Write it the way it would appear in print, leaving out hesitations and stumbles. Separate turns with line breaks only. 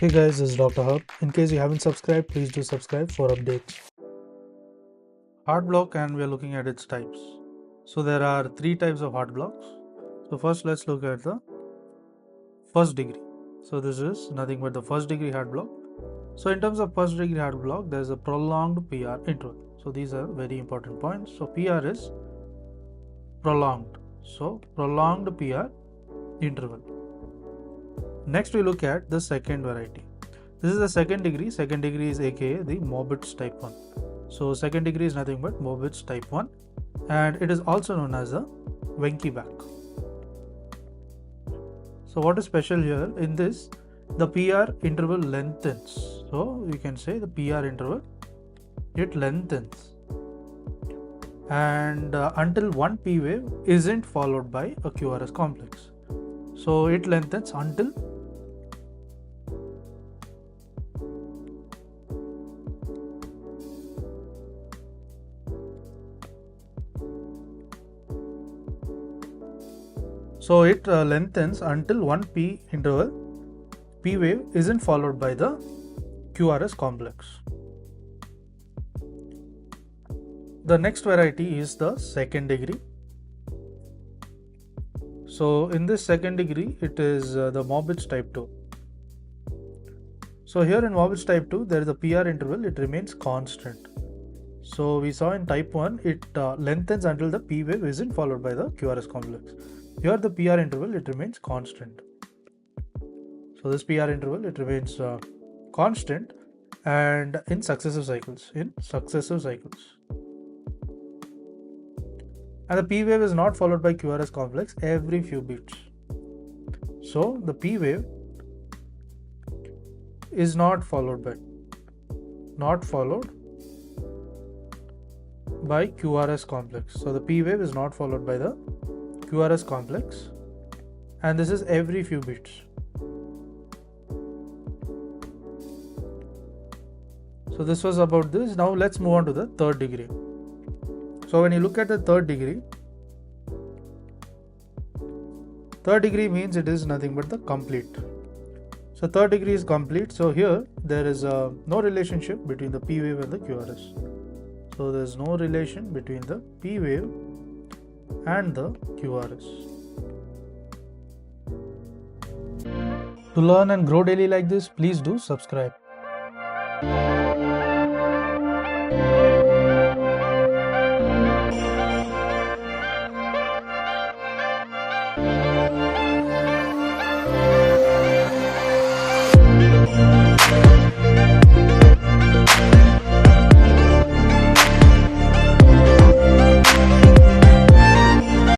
Hey guys, this is Dr. Hub. In case you haven't subscribed, please do subscribe for updates. Heart block, and we are looking at its types. So there are three types of heart blocks. So first let's look at the first degree. So this is nothing but the first degree heart block. So in terms of first degree heart block, there is a prolonged PR interval. So these are very important points. So PR is prolonged. So prolonged PR interval. Next we look at the second variety. This is the second degree. Second degree is aka the Mobitz type 1. So second degree is nothing but Mobitz type 1, and it is also known as the Wenke back. So what is special here? In this, the PR interval lengthens. So you can say the PR interval, it lengthens, and until one P wave isn't followed by a QRS complex. So it lengthens until lengthens until one P wave isn't followed by the QRS complex. The next variety is the second degree. So in this second degree, it is the Mobitz type 2. So here in Mobitz type 2, there is a PR interval, it remains constant. So we saw in type 1, it lengthens until the P wave isn't followed by the QRS complex. Here the PR interval, it remains constant. So this PR interval, it remains constant and in successive cycles. And the P wave is not followed by QRS complex every few beats. So the P wave is not followed by QRS complex. So the P wave is not followed by the QRS complex, and this is every few beats. So this was about this. Now let's move on to the third degree. So when you look at the third degree means it is nothing but the complete. So third degree is complete. So here there is no relationship between the P wave and the QRS. So there is no relation between the P wave and the QRS. To learn and grow daily like this, please do subscribe.